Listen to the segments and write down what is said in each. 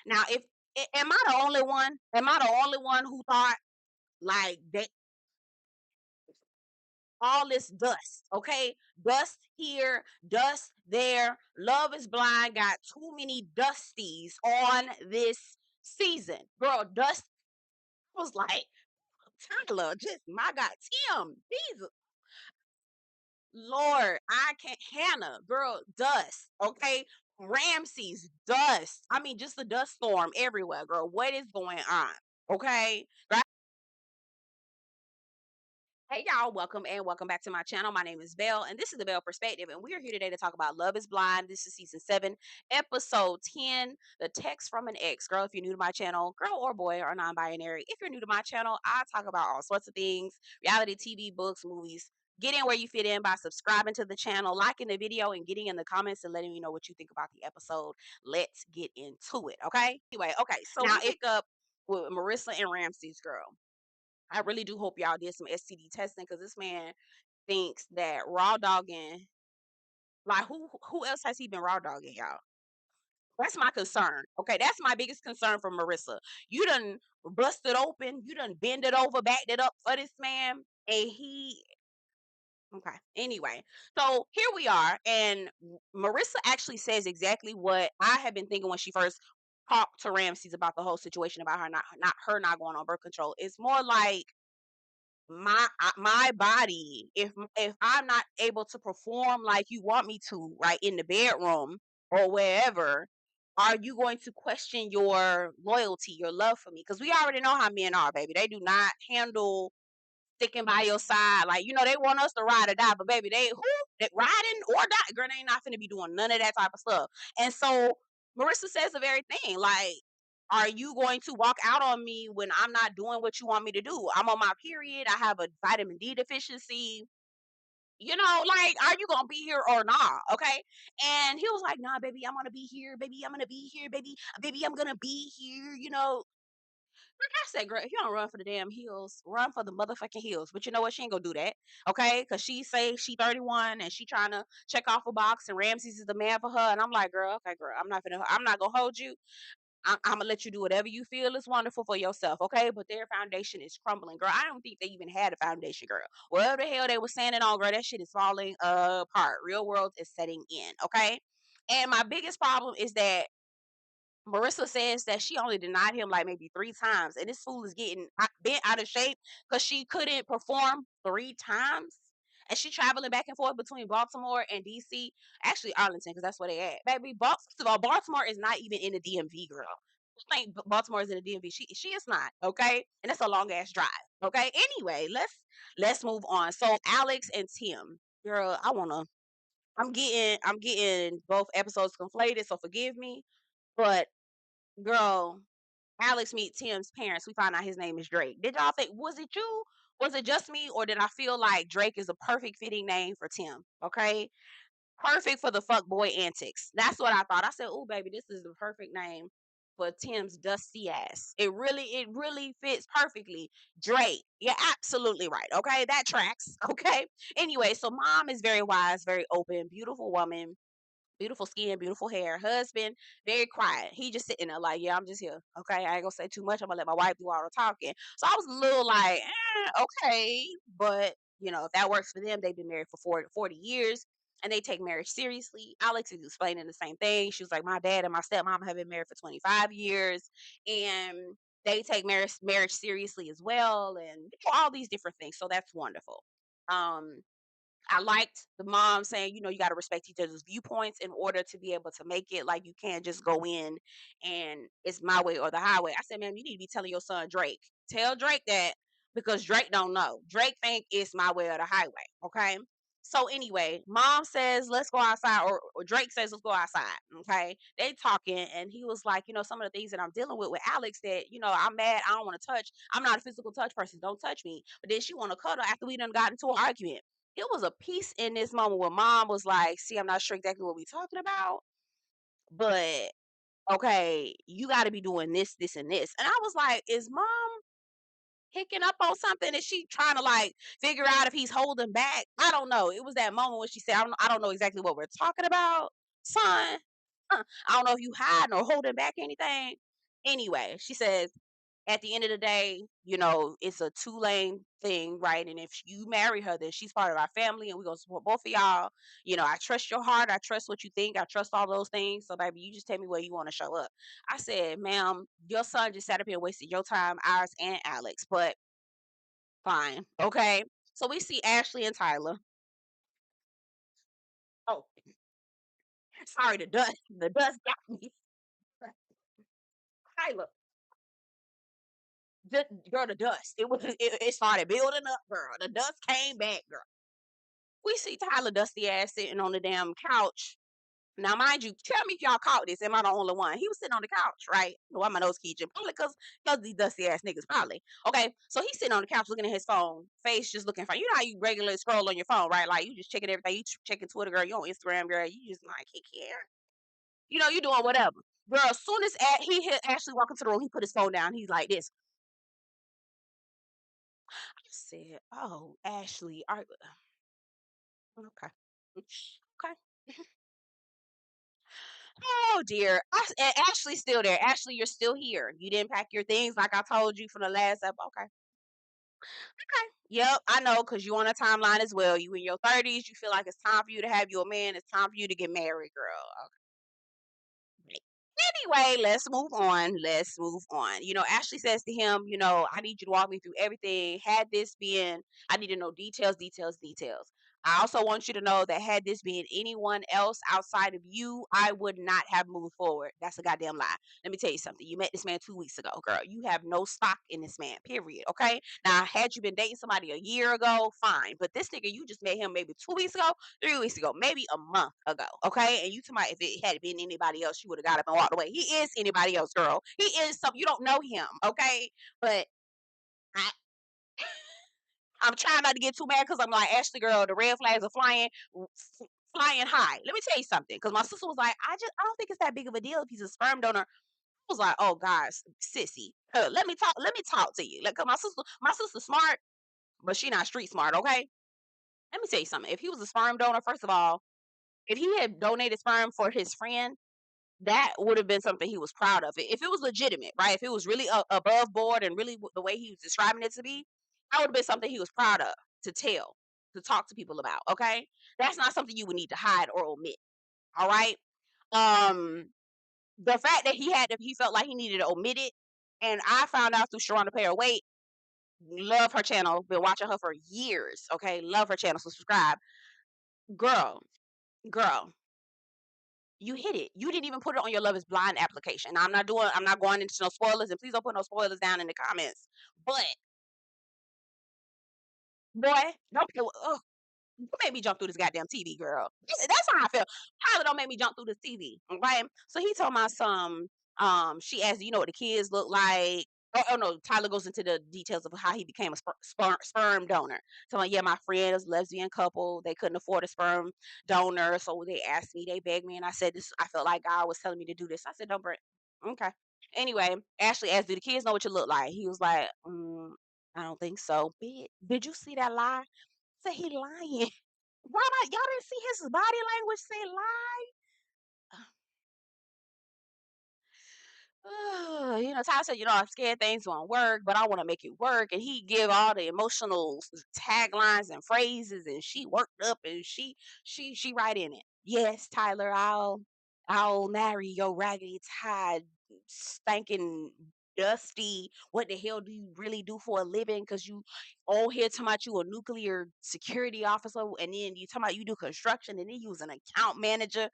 Now, if am I the only one? Am I the only one who thought like they all this dust? Okay, dust here, dust there. Love is Blind got too many dusties on this season, girl. Dust was like Tyler, just my God, Tim, Jesus. Lord, I can't. Hannah, girl, dust. Okay, Ramses, dust. I mean, just a dust storm everywhere, girl. What is going on? Okay. Hey y'all, welcome and welcome back to my channel. My name is Belle, and this is the Belle Perspective, and we are here today to talk about Love is Blind. This is season 7, episode 10, The Text from an Ex. Girl, if you're new to my channel, girl or boy or non-binary, if you're new to my channel, I talk about all sorts of things, reality TV, books, movies. Get in where you fit in by subscribing to the channel, liking the video, and getting in the comments and letting me know what you think about the episode. Let's get into it, okay? Anyway, okay, so now we pick up with Marissa and Ramsey's girl. I really do hope y'all did some STD testing because this man thinks that raw dogging, like who else has he been raw dogging, y'all? That's my concern. Okay, that's my biggest concern for Marissa. You done busted open, you done bend it over, backed it up for this man, and he okay. Anyway, so here we are, and Marissa actually says exactly what I had been thinking when she first talked to Ramses about the whole situation about her not going on birth control. It's more like my body, if I'm not able to perform like you want me to, right, in the bedroom or wherever, are you going to question your loyalty, your love for me? Because we already know how men are, baby. They do not handle sticking by your side. Like, they want us to ride or die, but baby, they riding or die, girl, they ain't not finna be doing none of that type of stuff. And so Marissa says the very thing, like, are you going to walk out on me when I'm not doing what you want me to do? I'm on my period. I have a vitamin D deficiency. Like, are you gonna be here or not? Okay. And he was like, nah, baby, I'm gonna be here, baby. I'm gonna be here, baby. Baby, I'm gonna be here. Like I said, girl, if you don't run for the damn hills, run for the motherfucking hills. But you know what? She ain't gonna do that. Okay? Cause she say she 31 and she trying to check off a box and Ramses is the man for her. And I'm like, girl, okay, girl, I'm not gonna hold you. I'm gonna let you do whatever you feel is wonderful for yourself, okay? But their foundation is crumbling, girl. I don't think they even had a foundation, girl. Whatever the hell they were standing on, girl, that shit is falling apart. Real world is setting in, okay? And my biggest problem is that Marissa says that she only denied him like maybe 3 times, and this fool is getting bent out of shape because she couldn't perform 3 times. And she traveling back and forth between Baltimore and DC, actually Arlington, because that's where they at. Baby, first of all, Baltimore is not even in the DMV, girl. I think Baltimore is in the DMV. She is not, okay? And that's a long ass drive, okay? Anyway, let's move on. So Alex and Tim, girl, I'm getting both episodes conflated, so forgive me. But girl, Alex meet Tim's parents. We find out his name is Drake. Did y'all think, was it you? Was it just me? Or did I feel like Drake is a perfect fitting name for Tim? Okay. Perfect for the fuck boy antics. That's what I thought. I said, oh baby, this is the perfect name for Tim's dusty ass. It really fits perfectly. Drake. You're absolutely right. Okay. That tracks. Okay. Anyway, so mom is very wise, very open, beautiful woman, beautiful skin, beautiful hair. Husband, very quiet. He just sitting there like, yeah, I'm just here. Okay, I ain't gonna say too much. I'm gonna let my wife do all the talking. So I was a little like, okay, but if that works for them, they've been married for 40 years. And they take marriage seriously. Alex is explaining the same thing. She was like, my dad and my stepmom have been married for 25 years, and they take marriage seriously as well, and all these different things. So that's wonderful. Um, I liked the mom saying, you got to respect each other's viewpoints in order to be able to make it. Like, you can't just go in and it's my way or the highway. I said, ma'am, you need to be telling your son Drake. Tell Drake that, because Drake don't know. Drake think it's my way or the highway. Okay. So anyway, mom says, let's go outside, or Drake says, let's go outside. Okay. They talking, and he was like, some of the things that I'm dealing with Alex that, I'm mad. I don't want to touch. I'm not a physical touch person. Don't touch me. But then she want to cuddle after we done got into an argument. It was a piece in this moment where mom was like, see, I'm not sure exactly what we're talking about, but okay, you got to be doing this, this, and this. And I was like, is mom picking up on something? Is she trying to like figure out if he's holding back? I don't know. It was that moment when she said, I don't know exactly what we're talking about, son. I don't know if you hiding or holding back anything. Anyway, she says, at the end of the day, it's a two-lane thing, right? And if you marry her, then she's part of our family and we're gonna support both of y'all. I trust your heart, I trust what you think, I trust all those things. So baby, you just tell me where you want to show up. I said, ma'am, your son just sat up here and wasted your time, ours, and Alex, but fine. Okay. So we see Ashley and Tyler. Oh, sorry, the dust got me. Tyler, girl, the dust. It started building up, girl. The dust came back, girl. We see Tyler dusty ass sitting on the damn couch. Now, mind you, tell me if y'all caught this. Am I the only one? He was sitting on the couch, right? Why my nose keep probably because these dusty ass niggas, probably. Okay, so he's sitting on the couch looking at his phone, face just looking for. You know how you regularly scroll on your phone, right? Like you just checking everything. You checking Twitter, girl. You on Instagram, girl. You just like he care. You doing whatever, girl. As soon as he hit Ashley walk into the room, he put his phone down. He's like this. I said, "Oh, Ashley, okay, okay." Oh dear. Ashley's still there. Ashley, you're still here. You didn't pack your things like I told you from the last episode. Okay. Okay. Yep, I know, because you on a timeline as well. You in your 30s. You feel like it's time for you to have your man. It's time for you to get married, girl. Okay. Anyway, let's move on. Let's move on. Ashley says to him, I need you to walk me through everything. Had this been, I need to know details, details, details. I also want you to know that had this been anyone else outside of you, I would not have moved forward. That's a goddamn lie. Let me tell you something. You met this man 2 weeks ago, girl. You have no stock in this man, period. Okay. Now, had you been dating somebody a year ago, fine. But this nigga, you just met him maybe 2 weeks ago, 3 weeks ago, maybe a month ago. Okay. And you talking about if it had been anybody else, you would have got up and walked away. He is anybody else, girl. He is some, you don't know him. Okay. But I, I'm trying not to get too mad because I'm like, Ashley, girl, the red flags are flying high. Let me tell you something. Because my sister was like, I don't think it's that big of a deal if he's a sperm donor. I was like, oh gosh, sissy, let me talk to you. Like, 'cause my sister's smart, but she not street smart. Okay, let me tell you something. If he was a sperm donor, first of all, if he had donated sperm for his friend, that would have been something he was proud of. If it was legitimate, right? If it was really above board and really the way he was describing it to be, that would have been something he was proud of to tell, to talk to people about. Okay, that's not something you would need to hide or omit. All right. Um, the fact that he felt like he needed to omit it, and I found out through Sharonda Payer. Wait, love her channel. Been watching her for years. Okay, love her channel. So subscribe, girl. Girl, you hit it. You didn't even put it on your Love Is Blind application. Now, I'm not going into no spoilers, and please don't put no spoilers down in the comments. But boy, don't you made me jump through this goddamn TV, girl. That's how I feel. Tyler don't make me jump through this TV. Okay. So he told my son, she asked, what the kids look like? Oh no, Tyler goes into the details of how he became a sperm donor. So yeah, my friend is a lesbian couple. They couldn't afford a sperm donor. So they asked me, they begged me, and I said this, I felt like God was telling me to do this. I said, don't bring okay. Anyway, Ashley asked, do the kids know what you look like? He was like, I don't think so. Bitch, did you see that lie? Say he lying. Why not? Y'all didn't see his body language say lie. Ty said, I'm scared things won't work, but I want to make it work. And he give all the emotional taglines and phrases, and she worked up, and she right in it. Yes, Tyler, I'll marry your raggedy tied, stinking, dusty. What the hell do you really do for a living? Because you all here talking about you a nuclear security officer, and then you talking about you do construction, and then you was an account manager.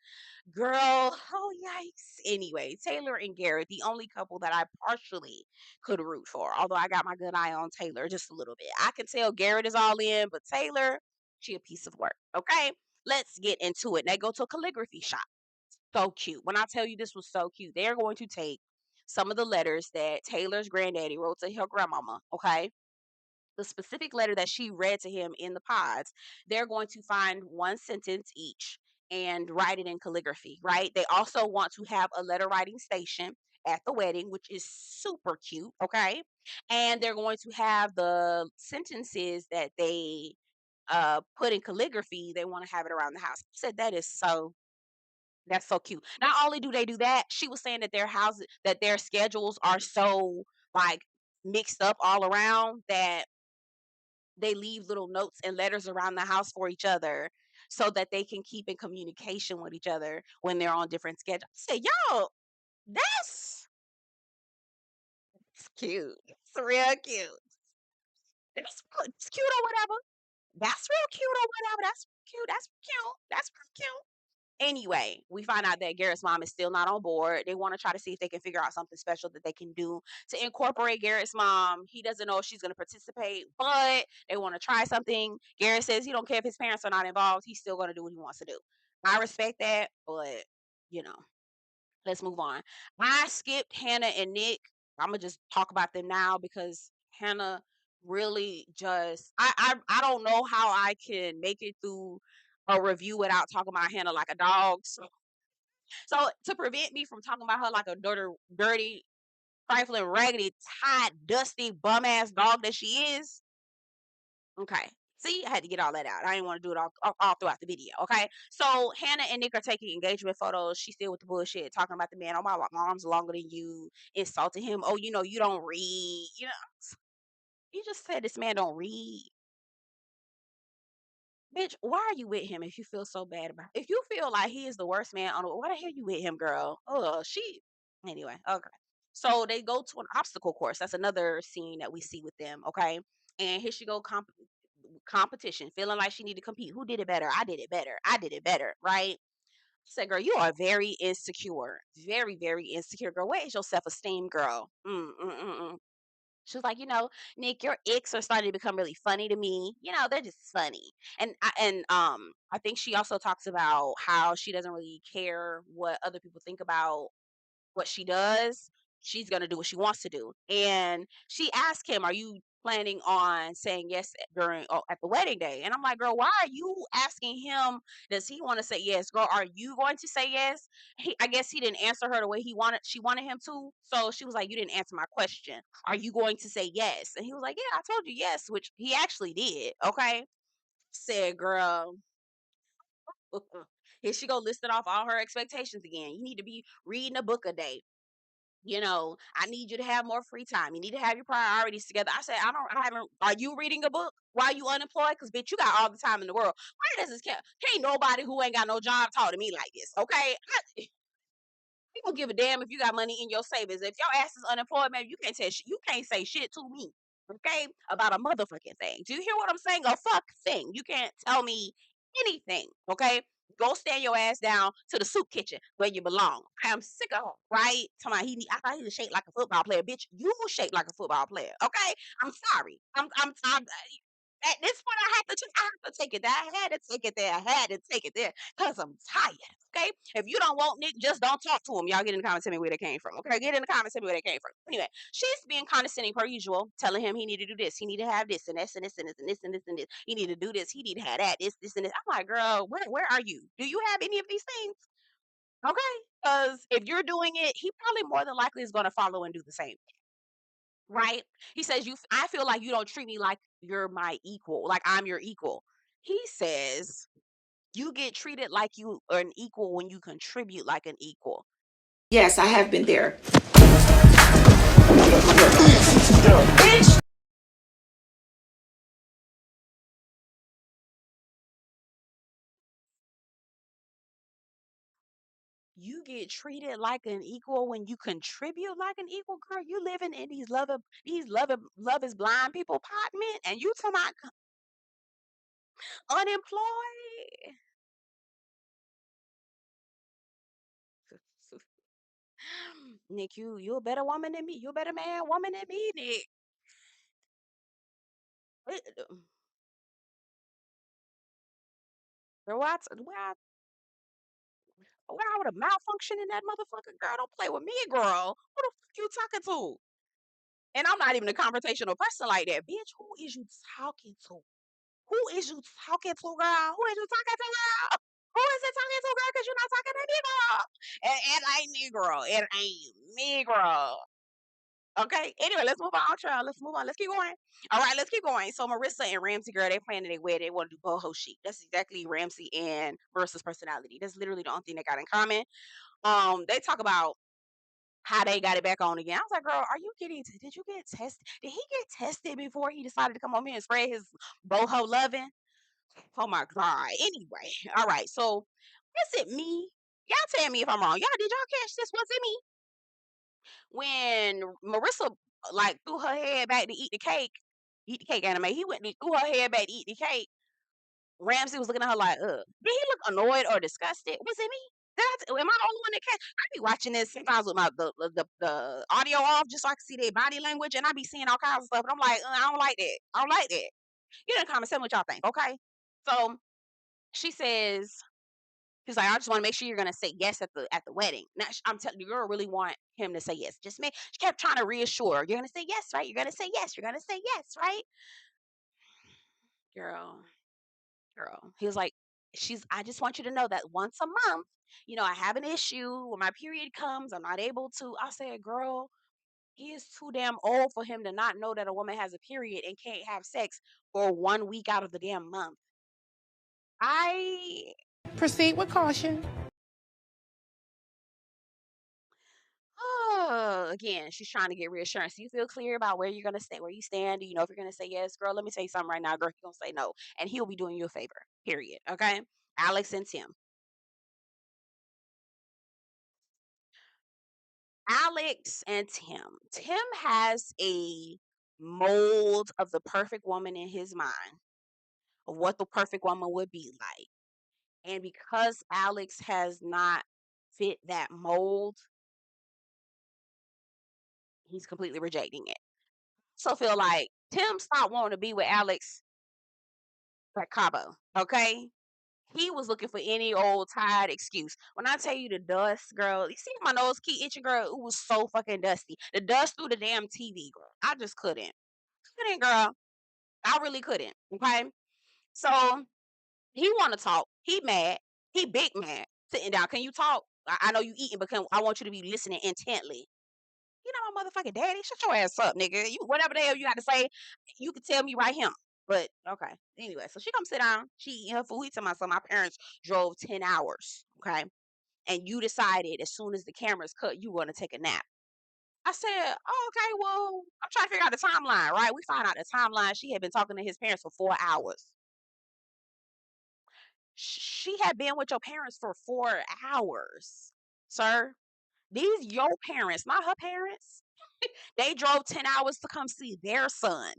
Girl, oh yikes. Anyway, Taylor and Garrett, the only couple that I partially could root for. Although I got my good eye on Taylor just a little bit. I can tell Garrett is all in, but Taylor, she a piece of work. Okay, let's get into it. They go to a calligraphy shop. So cute. When I tell you this was so cute, they're going to take some of the letters that Taylor's granddaddy wrote to her grandmama. Okay, the specific letter that she read to him in the pods, they're going to find one sentence each and write it in calligraphy, right? They also want to have a letter writing station at the wedding, which is super cute, okay? And they're going to have the sentences that they put in calligraphy, they want to have it around the house. I said that is so That's so cute. Not only do they do that, she was saying that their houses, that their schedules are so like mixed up all around that they leave little notes and letters around the house for each other so that they can keep in communication with each other when they're on different schedules. I said, yo, that's cute. It's real cute. It's cute or whatever. That's real cute or whatever. That's cute. That's cute. That's real cute. Anyway, we find out that Garrett's mom is still not on board. They want to try to see if they can figure out something special that they can do to incorporate Garrett's mom. He doesn't know if she's going to participate, but they want to try something. Garrett says he don't care if his parents are not involved. He's still going to do what he wants to do. I respect that, but you know, let's move on. I skipped Hannah and Nick. I'm gonna just talk about them now because Hannah really just I don't know how I can make it through a review without talking about Hannah like a dog. So to prevent me from talking about her like a dirty, trifling, raggedy, tied, dusty, bum ass dog that she is, okay. See, I had to get all that out. I didn't want to do it all throughout the video. Okay. So Hannah and Nick are taking engagement photos. She's still with the bullshit, talking about the man. Oh, my mom's longer than you, insulting him. Oh, you don't read. You just said this man don't read. Bitch, why are you with him if you feel so bad about it? If you feel like he is the worst man on the, why the hell you with him, girl? Oh, anyway, okay. So they go to an obstacle course. That's another scene that we see with them, okay? And here she go competition, feeling like she need to compete. Who did it better? I did it better. I did it better, right? I said, girl, you are very insecure. Very, very insecure, girl. Where is your self-esteem, girl? She was like, Nick, your icks are starting to become really funny to me. They're just funny. I think she also talks about how she doesn't really care what other people think about what she does. She's gonna do what she wants to do. And she asked him, "Are you planning on saying yes at the wedding day?" And I'm like, "Girl, why are you asking him? Does he want to say yes? Girl, are you going to say yes?" I guess he didn't answer her the way she wanted him to. So she was like, "You didn't answer my question. Are you going to say yes?" And he was like, "Yeah, I told you yes," which he actually did. Okay, said, "Girl." Here she go listing off all her expectations again. You need to be reading a book a day. I need you to have more free time. You need to have your priorities together. I said, I haven't, are you reading a book while you unemployed? Cause bitch, you got all the time in the world. Why does this care? Can't nobody who ain't got no job talk to me like this. Okay. You don't give a damn if you got money in your savings. If your ass is unemployed, man, you can't you can't say shit to me. Okay. About a motherfucking thing. Do you hear what I'm saying? A fuck thing. You can't tell me anything. Okay. Go stand your ass down to the soup kitchen where you belong. I'm sick of her, right? I thought he was shaped like a football player. Bitch, you shaped like a football player. Okay? I'm sorry. I'm at this point I have to take it there. I had to take it there. I had to take it there because I'm tired. Okay. If you don't want Nick, just don't talk to him. Y'all get in the comments, tell me where they came from. Okay. Get in the comments, tell me where they came from. Anyway, she's being condescending per usual, telling him he need to do this. He need to have this and this and this and this and this and this and this. He need to do this. He need to have that, this and this. I'm like, girl, where are you? Do you have any of these things? Okay. Because if you're doing it, he probably more than likely is going to follow and do the same. Right? He says, I feel like you don't treat me like you're my equal, like I'm your equal. He says, you get treated like you are an equal when you contribute like an equal. Yes, I have been there. Bitch. You get treated like an equal when you contribute like an equal, girl. You living in love is blind people apartment, and you talking about unemployed. Nick, you a better woman than me. You a better woman than me, Nick. Girl, why I would have malfunction in that motherfucker, girl? Don't play with me, girl. Who the fuck you talking to? And I'm not even a confrontational person like that, bitch. Who is you talking to? Who is you talking to, girl? Who is you talking to, girl? Who is it talking to, girl? Because you're not talking to me, girl. It ain't me, girl. It ain't me, girl. Okay. Anyway, let's move on, child. Let's move on. Let's keep going. All right, let's keep going. So Marissa and Ramsey, girl, they planning their wedding. They want to do boho chic. That's exactly Ramsey and Marissa's personality. That's literally the only thing they got in common. They talk about how they got it back on again. I was like, girl, are you getting? Did you get tested? Did he get tested before he decided to come on here and spread his boho loving? Oh my god. Anyway, all right. So is it me? Y'all tell me if I'm wrong. Y'all, did y'all catch this? Was it me when Marissa like threw her head back to eat the cake anime? He went and threw her head back to eat the cake. Ramsey was looking at her like, ugh. Did he look annoyed or disgusted? Was it me? Am I the only one that catch? I be watching this sometimes with my the audio off just so I can see their body language, and I be seeing all kinds of stuff. And I'm like, I don't like that. I don't like that. You know, comment, tell me what y'all think, okay? So she says, she's like, I just want to make sure you're gonna say yes at the wedding. Now I'm telling you, girl really want him to say yes. Just make. She kept trying to reassure her, you're gonna say yes, right? You're gonna say yes. You're gonna say yes, right? Girl, girl. He was like, I just want you to know that once a month, I have an issue when my period comes, I'm not able to. I said, girl, he is too damn old for him to not know that a woman has a period and can't have sex for 1 week out of the damn month. I Proceed with caution. again, she's trying to get reassurance. Do you feel clear about where you're gonna stay, where you stand? Do you know if you're gonna say yes, girl? Let me tell you something right now, girl. He's gonna say no, and he'll be doing you a favor. Period. Okay, Alex and Tim. Alex and Tim. Tim has a mold of the perfect woman in his mind of what the perfect woman would be like. And because Alex has not fit that mold, he's completely rejecting it. So feel like Tim stopped wanting to be with Alex at Cabo. Okay. He was looking for any old tired excuse. When I tell you the dust, girl, you see my nose keep itching, girl. It was so fucking dusty. The dust through the damn TV, girl. I just couldn't, girl. I really couldn't. Okay. So he want to talk. He mad. He big mad. Sitting down. Can you talk? I know you eating, but I want you to be listening intently. You know my motherfucking daddy. Shut your ass up, nigga. You whatever the hell you got to say, you can tell me right here. But okay. Anyway, so she come sit down. She eating her food. He tell my son, my parents drove 10 hours. Okay. And you decided as soon as the cameras cut, you were gonna take a nap. I said, oh, okay, well, I'm trying to figure out the timeline, right? We find out the timeline. She had been talking to his parents for 4 hours. She had been with your parents for 4 hours, sir. These your parents, not her parents. They drove 10 hours to come see their son,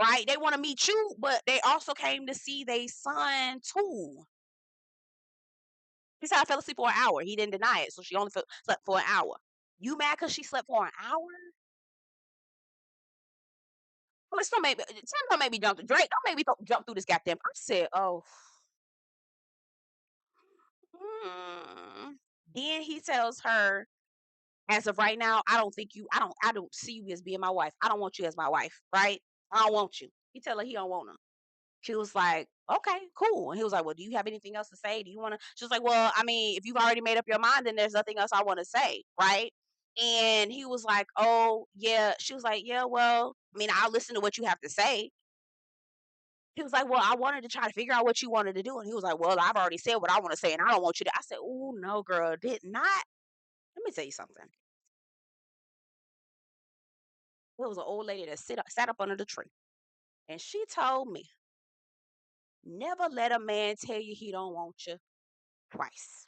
right? They want to meet you, but they also came to see their son too. He said I fell asleep for an hour. He didn't deny it, so she only slept for an hour. You mad because she slept for an hour? Please don't make me jump. Drake, don't make me jump through this goddamn. I said, oh. Hmm. Then he tells her, as of right now, I don't see you as being my wife. I don't want you as my wife, right? I don't want you. He tell her he don't want her. She was like, okay, cool. And he was like, well, do you have anything else to say? Do you want to? She was like, well, I mean, if you've already made up your mind, then there's nothing else I want to say, right? And he was like, oh, yeah. She was like, yeah, well, I mean, I'll listen to what you have to say. He was like, well, I wanted to try to figure out what you wanted to do. And he was like, well, I've already said what I want to say, and I don't want you to. I said, oh, no, girl, did not. Let me tell you something. There was an old lady that sat up under the tree, and she told me, never let a man tell you he don't want you twice.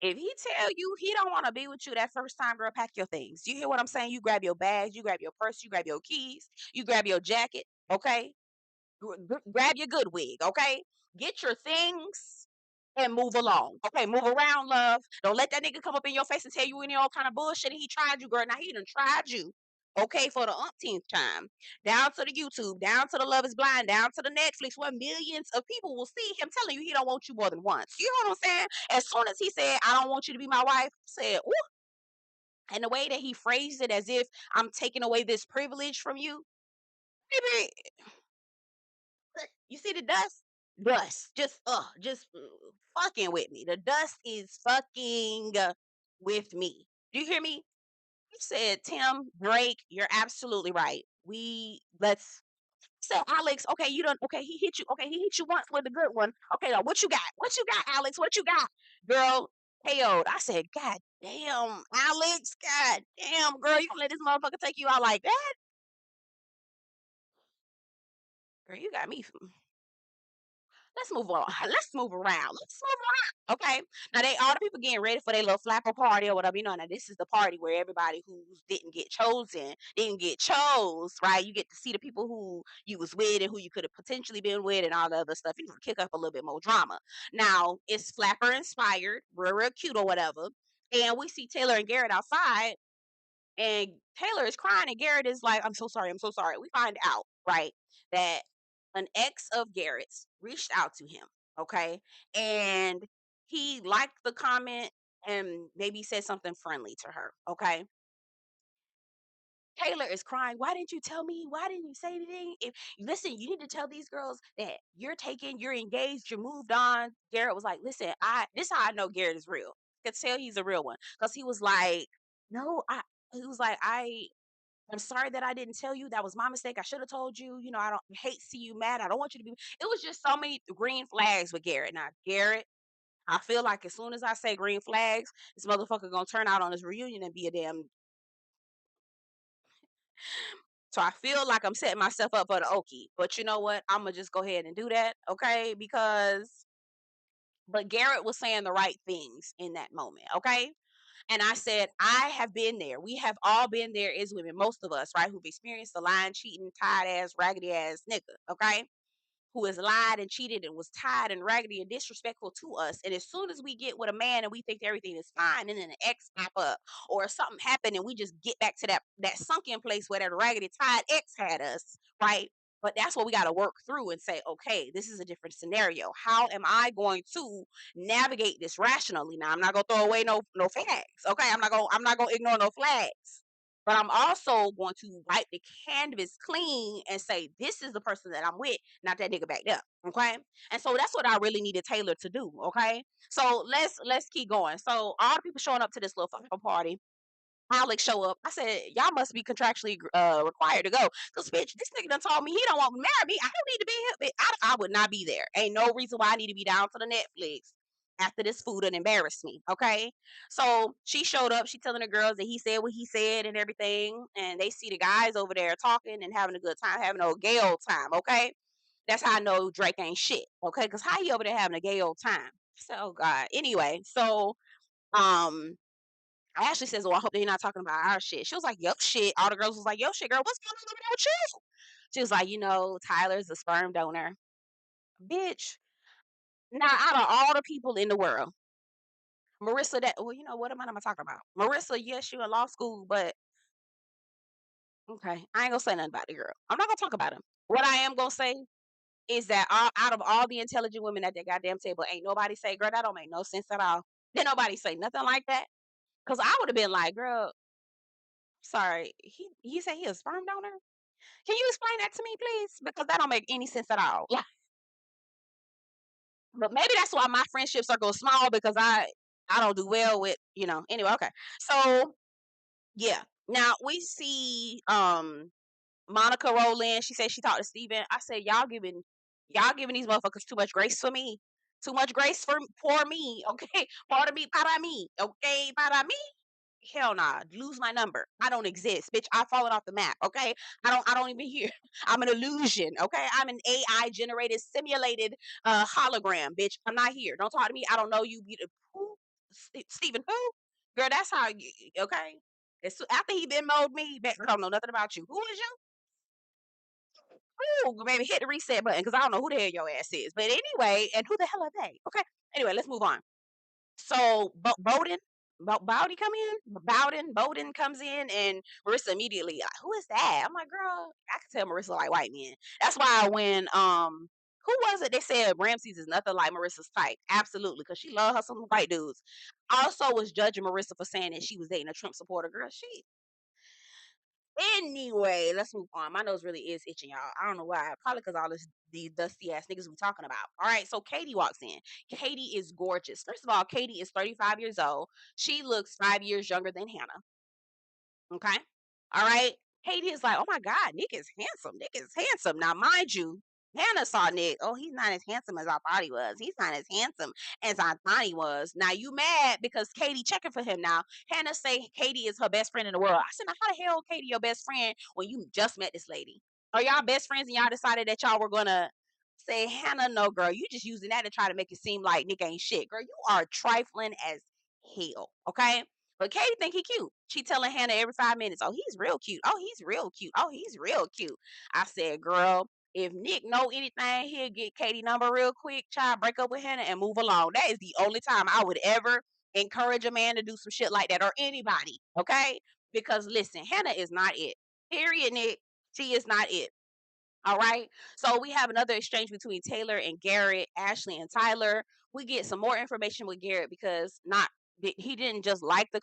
If he tell you he don't want to be with you that first time, girl, pack your things. You hear what I'm saying? You grab your bags, you grab your purse, you grab your keys, you grab your jacket, okay? Grab your good wig, okay? Get your things and move along. Okay, move around, love. Don't let that nigga come up in your face and tell you any old kind of bullshit. And he tried you, girl. Now he done tried you. Okay, for the umpteenth time. Down to the YouTube, down to the Love is Blind, down to the Netflix, where millions of people will see him telling you he don't want you more than once. You know what I'm saying? As soon as he said, I don't want you to be my wife, I said, ooh. And the way that he phrased it as if I'm taking away this privilege from you, baby, you see the dust? Dust. Just fucking with me. The dust is fucking with me. Do you hear me? said, Tim, Drake, you're absolutely right. Let's say Alex, okay, you don't okay, he hit you once with a good one. Okay, now what you got? What you got, Alex? What you got? Girl, KO'd. I said, God damn, Alex, God damn, girl, you gonna let this motherfucker take you out like that? Girl, you got me. Let's move on. Let's move around. Let's move around. Okay. Now all the people getting ready for their little flapper party or whatever. Now this is the party where everybody who didn't get chosen didn't get chose, right? You get to see the people who you was with and who you could have potentially been with and all the other stuff. You can kick up a little bit more drama. Now it's flapper inspired, real cute or whatever. And we see Taylor and Garrett outside, and Taylor is crying, and Garrett is like, I'm so sorry, I'm so sorry. We find out, right, that an ex of Garrett's reached out to him, okay? And he liked the comment and maybe said something friendly to her, okay? Taylor is crying. Why didn't you tell me? Why didn't you say anything? If listen, you need to tell these girls that you're engaged, you're moved on. Garrett was like, listen, this is how I know Garrett is real. I could tell he's a real one. Because he was like, no, he was like, I'm sorry that I didn't tell you. That was my mistake. I should have told you. I don't hate to see you mad. I don't want you to be. It was just so many green flags with Garrett. Now, Garrett, I feel like as soon as I say green flags, this motherfucker gonna turn out on this reunion and be a damn. So I feel like I'm setting myself up for the Okie. But you know what? I'm gonna just go ahead and do that, okay? But Garrett was saying the right things in that moment, okay? And I said, I have been there. We have all been there as women, most of us, right? Who've experienced the lying, cheating, tired ass, raggedy ass nigga, okay? Who has lied and cheated and was tired and raggedy and disrespectful to us. And as soon as we get with a man and we think everything is fine, and then an ex pop up or something happened and we just get back to that sunken place where that raggedy tired ex had us, right? But that's what we got to work through and say, okay, this is a different scenario. How am I going to navigate this rationally? Now, I'm not gonna throw away no flags. Okay, I'm not gonna ignore no flags. But I'm also going to wipe the canvas clean and say, this is the person that I'm with, not that nigga back there. Okay. And so that's what I really needed Taylor to do. Okay. So let's keep going. So all the people showing up to this little fucking party. Alex show up. I said, y'all must be contractually required to go. Because, bitch, this nigga done told me he don't want to marry me. I don't need to be here. I would not be there. Ain't no reason why I need to be down to the Netflix after this food and embarrassed me. Okay. So she showed up. She telling the girls that he said what he said and everything. And they see the guys over there talking and having a good time, having a gay old time. Okay. That's how I know Drake ain't shit. Okay. Because how he over there having a gay old time? So, oh, God. Anyway, so, um, Ashley says, "Well, I hope they're not talking about our shit." She was like, "Yo, shit." All the girls was like, "Yo, shit, girl, what's going on over there with you?" She was like, Tyler's a sperm donor. Bitch. Now, out of all the people in the world, Marissa, what am I talking about? Marissa, yes, you in law school, but okay, I ain't gonna say nothing about the girl. I'm not gonna talk about him. What I am gonna say is that out of all the intelligent women at that goddamn table, ain't nobody say, girl, that don't make no sense at all. Didn't nobody say nothing like that. Cause I would have been like, girl, sorry, he said he a sperm donor? Can you explain that to me, please? Because that don't make any sense at all. Like, but maybe that's why my friendship circle is small because I don't do well with Anyway, okay. So yeah. Now we see Monica roll in. She said she talked to Steven. I said y'all giving these motherfuckers too much grace for me. Too much grace for me. Okay. Pardon me, para me. Okay, para me. Hell nah. Lose my number. I don't exist. Bitch, I've fallen off the map. Okay. I don't even hear. I'm an illusion. Okay. I'm an AI generated, simulated hologram, bitch. I'm not here. Don't talk to me. I don't know you. Who? Stephen who? Girl, that's how you okay. After he been mode me, bitch, I don't know nothing about you. Who is you? Ooh, maybe hit the reset button because I don't know who the hell your ass is. But anyway, and who the hell are they? Okay. Anyway, let's move on. So Bowdy come in. Bowden comes in, and Marissa immediately, like, who is that? I'm like, girl, I can tell Marissa like white men. That's why when who was it? They said Ramses is nothing like Marissa's type. Absolutely, because she loved her some white dudes. Also was judging Marissa for saying that she was dating a Trump supporter. Girl, she anyway, let's move on. My nose really is itching, y'all. I don't know why. Probably because all these dusty ass niggas we talking about. All right, so Katie walks in. Katie is gorgeous. First of all, Katie is 35 years old. She looks 5 years younger than Hannah. Okay. All right. Katie is like, oh my God, Nick is handsome. Nick is handsome. Now, mind you, Hannah saw Nick. Oh, he's not as handsome as I thought he was. He's not as handsome as I thought he was. Now you mad because Katie checking for him now. Hannah say Katie is her best friend in the world. I said, now how the hell Katie your best friend when you just met this lady? Are y'all best friends and y'all decided that y'all were gonna say, Hannah, no, girl, you just using that to try to make it seem like Nick ain't shit. Girl, you are trifling as hell. Okay. But Katie think he cute. She telling Hannah every 5 minutes, "Oh, he's real cute. Oh, he's real cute. Oh, he's real cute." I said, "Girl, if Nick know anything, he'll get Katie number real quick. Child, break up with Hannah and move along." That is the only time I would ever encourage a man to do some shit like that or anybody. Okay? Because listen, Hannah is not it. Period, Nick. She is not it. All right. So we have another exchange between Taylor and Garrett, Ashley and Tyler. We get some more information with Garrett because not he didn't just like the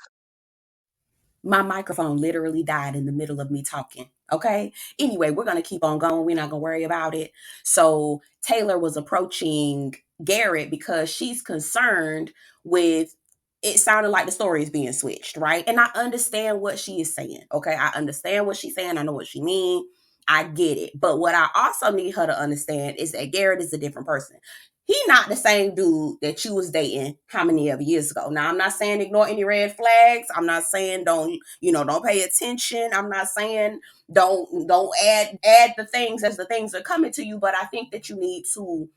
My microphone literally died in the middle of me talking. Okay. Anyway, we're going to keep on going. We're not going to worry about it. So Taylor was approaching Garrett because she's concerned with it sounded like the story is being switched, right? And I understand what she is saying. Okay. I understand what she's saying. I know what she means. I get it. But what I also need her to understand is that Garrett is a different person. He not the same dude that you was dating how many of years ago. Now I'm not saying ignore any red flags. I'm not saying don't pay attention. I'm not saying don't add the things as the things are coming to you, but I think that you need to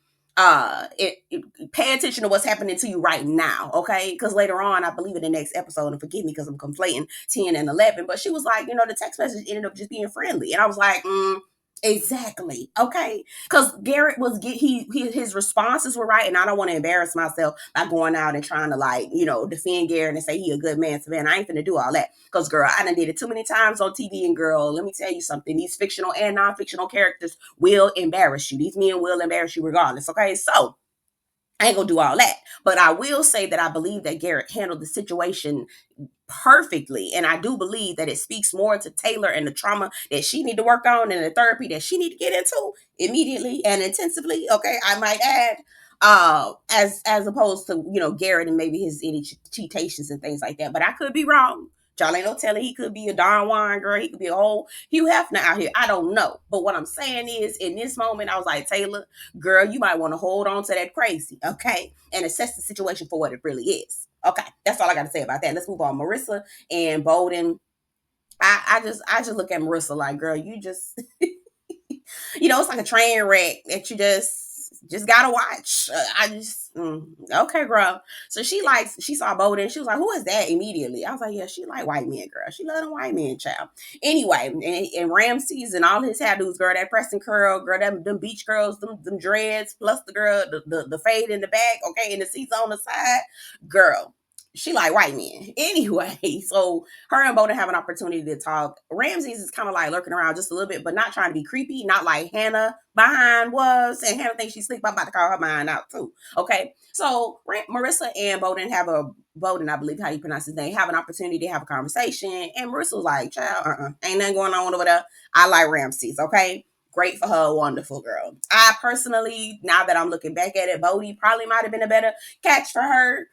pay attention to what's happening to you right now, okay? Because later on, I believe in the next episode, and forgive me because I'm conflating 10 and 11, but she was like, the text message ended up just being friendly, and I was like, exactly, okay, because Garrett was his responses were right, and I don't want to embarrass myself by going out and trying to defend Garrett and say he a good man. Savannah, I ain't finna do all that because girl, I done did it too many times on TV, and girl, let me tell you something. These fictional and non-fictional characters will embarrass you. These men will embarrass you regardless. Okay, so I ain't gonna do all that, but I will say that I believe that Garrett handled the situation perfectly, and I do believe that it speaks more to Taylor and the trauma that she need to work on and the therapy that she need to get into immediately and intensively, okay, I might add, as opposed to Garrett and maybe his any cheatations and things like that. But I could be wrong. Y'all ain't no telling. He could be a Don Juan girl. He could be a whole Hugh Hefner out here. I don't know. But what I'm saying is, in this moment, I was like, Taylor, girl, you might want to hold on to that crazy, okay? And assess the situation for what it really is. Okay, that's all I got to say about that. Let's move on. Marissa and Bolden. I just look at Marissa like, girl, you just it's like a train wreck that you just gotta watch. Okay, girl. So she saw Bowden. She was like, "Who is that?" Immediately, I was like, "Yeah, she like white men, girl. She love them white men, child." Anyway, and Ramses and all his hairdos, girl. That Preston curl, girl. Them beach girls, them dreads, plus the girl, the fade in the back, okay, and the seats on the side, girl. She like white men. Anyway, so her and Bowden have an opportunity to talk. Ramses is kind of like lurking around just a little bit, but not trying to be creepy, not like Hannah behind was. And Hannah thinks she's asleep. I'm about to call her mind out too. Okay. So Marissa and Bowden, I believe how you pronounce his name, have an opportunity to have a conversation. And Marissa was like, child, ain't nothing going on over there. I like Ramses. Okay. Great for her, wonderful girl. I personally, now that I'm looking back at it, Bodie probably might have been a better catch for her.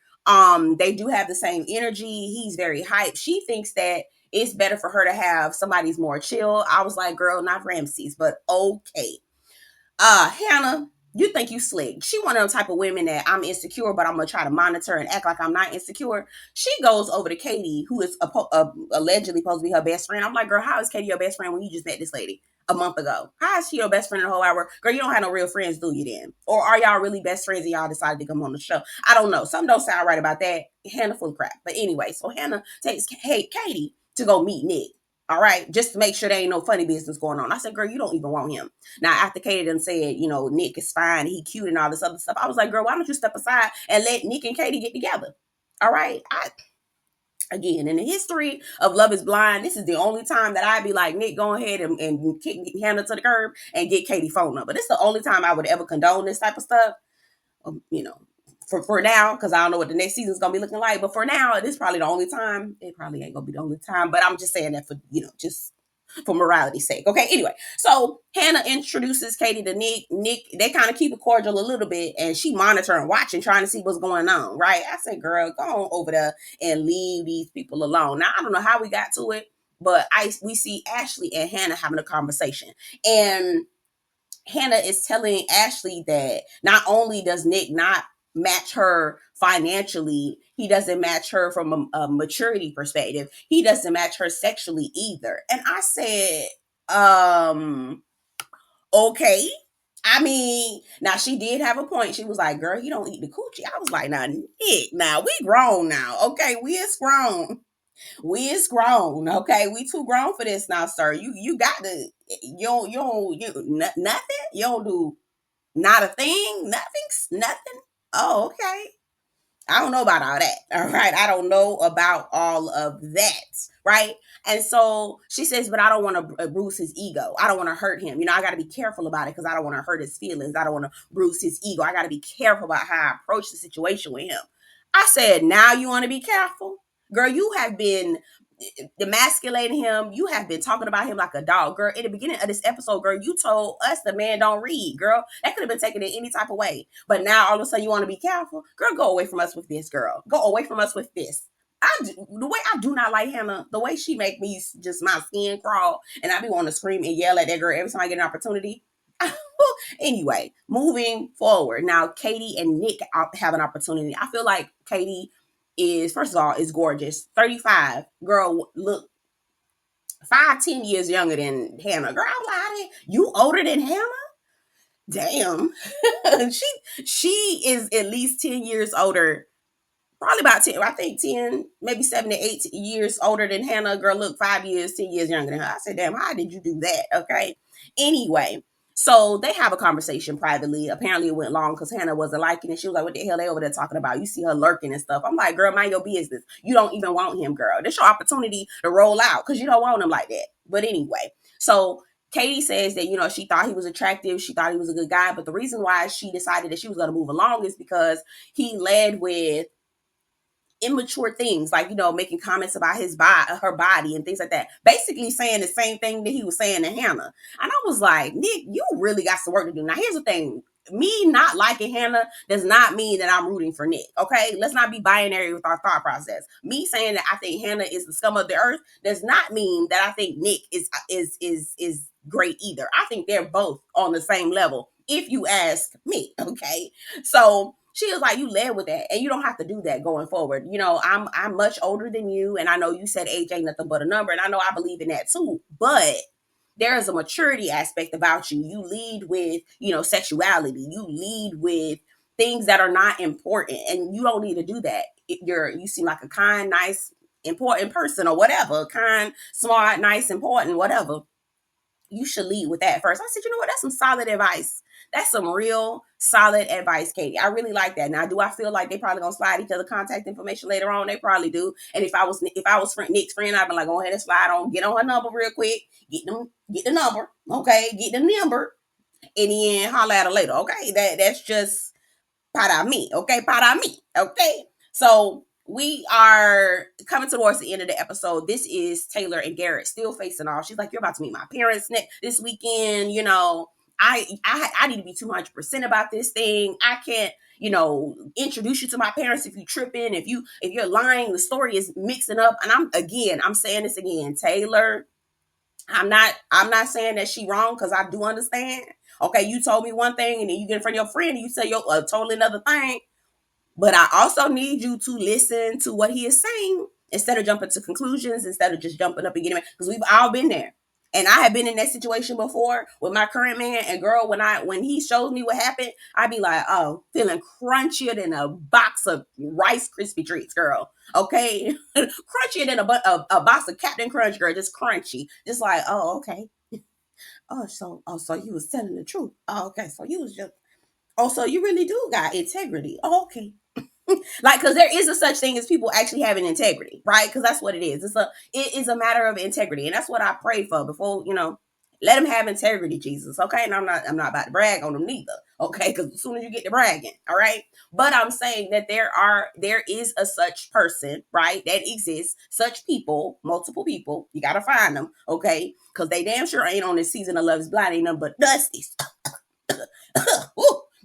They do have the same energy. He's very hyped. She thinks that it's better for her to have somebody's more chill. I was like, girl, not Ramses, but okay. Hannah, you think you slick. She one of them type of women that I'm insecure, but I'm gonna try to monitor and act like I'm not insecure. She goes over to Katie, who is allegedly supposed to be her best friend. I'm like, girl, how is Katie your best friend when you just met this lady a month ago? How is she your best friend in the whole hour? Girl, you don't have no real friends, do you then? Or are y'all really best friends and y'all decided to come on the show? I don't know. Something don't sound right about that. Hannah full of crap. But anyway, so Hannah takes Katie to go meet Nick. All right, just to make sure there ain't no funny business going on. I said, girl, you don't even want him. Now, after Katie done said, Nick is fine, he cute and all this other stuff, I was like, girl, why don't you step aside and let Nick and Katie get together? All right. Again, in the history of Love is Blind, this is the only time that I'd be like, Nick, go ahead and kick Hannah to the curb and get Katie phone number. This is the only time I would ever condone this type of stuff. You know, for now, because I don't know what the next season's gonna be looking like. But for now, this is probably the only time. It probably ain't gonna be the only time. But I'm just saying that for just for morality's sake. Okay. Anyway, so Hannah introduces Katie to Nick. Nick, they kind of keep it cordial a little bit, and she monitoring, watching, trying to see what's going on. Right? I said, girl, go on over there and leave these people alone. Now I don't know how we got to it, but we see Ashley and Hannah having a conversation, and Hannah is telling Ashley that not only does Nick not match her financially, he doesn't match her from a maturity perspective. He doesn't match her sexually either. And I said, okay. I mean, now she did have a point. She was like, girl, you don't eat the coochie. I was like, now, Nick, now we grown now. Okay, we is grown. We is grown. Okay, we too grown for this now, sir. You got to nothing. You don't do not a thing. Nothing. Oh, okay. I don't know about all that. All right. I don't know about all of that. Right. And so she says, but I don't want to bruise his ego. I don't want to hurt him. I got to be careful about it because I don't want to hurt his feelings. I don't want to bruise his ego. I got to be careful about how I approach the situation with him. I said, now you want to be careful? Girl, you have been demasculating him. You have been talking about him like a dog. Girl, in the beginning of this episode, girl, you told us the man don't read. Girl, that could have been taken in any type of way. But now all of a sudden you want to be careful. Girl, go away from us with this, girl. Go away from us with this. The way I do not like Hannah, the way she make me just my skin crawl, and I be wanting to scream and yell at that girl every time I get an opportunity. Anyway, moving forward. Now, Katie and Nick have an opportunity. I feel like Katie is, first of all, is gorgeous. 35. Girl, look 5-10 years younger than Hannah. Girl, I'm like, you older than Hannah? Damn. she is at least 10 years older. Probably about 10, I think 10, maybe 7 to 8 years older than Hannah. Girl, look, 5 years, 10 years younger than her. I said, damn, how did you do that? Okay. Anyway, so they have a conversation privately. Apparently it went long because Hannah wasn't liking it. She was like, what the hell they over there talking about? You see her lurking and stuff. I'm like, girl, mind your business. You don't even want him, girl. This your opportunity to roll out because you don't want him like that. But anyway, so Katie says that, she thought he was attractive. She thought he was a good guy. But the reason why she decided that she was going to move along is because he led with immature things, like making comments about her body and things like that, basically saying the same thing that he was saying to Hannah. And I was like, Nick, you really got some work to do. Now here's the thing, me not liking Hannah does not mean that I'm rooting for Nick. Okay, let's not be binary with our thought process. Me saying that I think Hannah is the scum of the earth does not mean that I think Nick is great either. I think they're both on the same level, if you ask me. Okay, so she was like, you led with that, and you don't have to do that going forward. I'm much older than you, and I know you said age ain't nothing but a number, and I know I believe in that too. But there is a maturity aspect about you. You lead with, sexuality. You lead with things that are not important, and you don't need to do that. You seem like a kind, nice, important person, or whatever. Kind, smart, nice, important, whatever. You should lead with that first. I said, you know what? That's some solid advice. That's some real solid advice, Katie. I really like that. Now, do I feel like they probably gonna slide each other contact information later on? They probably do. And if I was Nick's friend, I'd be like, go ahead and slide on, get on her number real quick, get the number, okay, get the number, and then holler at her later. Okay, that's just para me, okay, para me, okay. So we are coming towards the end of the episode. This is Taylor and Garrett still facing off. She's like, you're about to meet my parents this weekend. I need to be 200% about this thing. I can't, introduce you to my parents if you tripping, if you're lying. The story is mixing up. And I'm saying this again, Taylor. I'm not saying that she wrong because I do understand. Okay, you told me one thing and then you get in front of your friend and you say a totally another thing. But I also need you to listen to what he is saying instead of jumping to conclusions, instead of just jumping up and getting mad. Because we've all been there. And I have been in that situation before with my current man. And girl, when he shows me what happened, I be like, oh, feeling crunchier than a box of Rice Krispie treats, girl. Okay, crunchier than a box of Captain Crunch, girl. Just crunchy, just like, oh, okay. So you was telling the truth. Oh, okay. So you was just. Oh, so you really do got integrity. Oh, okay. Like, because there is a such thing as people actually having integrity, right? Because that's what it is. It is a matter of integrity, and that's what I pray for before, let them have integrity, Jesus. Okay, and I'm not about to brag on them neither. Okay, because as soon as you get to bragging, all right. But I'm saying that there is a such person, right? That exists. Such people, multiple people. You gotta find them, okay? Because they damn sure ain't on this season of Love Is Blind. Ain't nothing but dusties.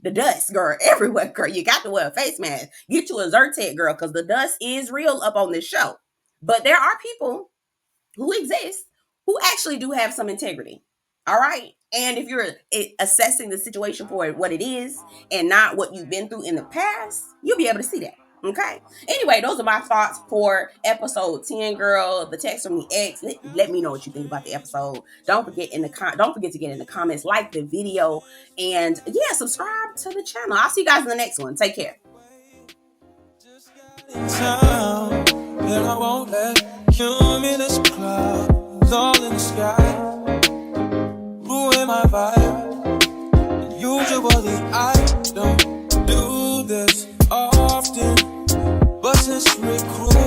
The dust, girl, everywhere, girl. You got to wear a face mask. Get you a Zyrtec, girl, because the dust is real up on this show. But there are people who exist, who actually do have some integrity. All right. And if you're assessing the situation for what it is and not what you've been through in the past, you'll be able to see that. Okay. Anyway, those are my thoughts for episode 10, girl. The text from the ex. Let me know what you think about the episode. Don't forget to get in the comments, like the video, and yeah, subscribe to the channel. I'll see you guys in the next one. Take care. And I won't let cumulus clouds all in the sky ruin my vibe. Usually I don't do this often, but since recruit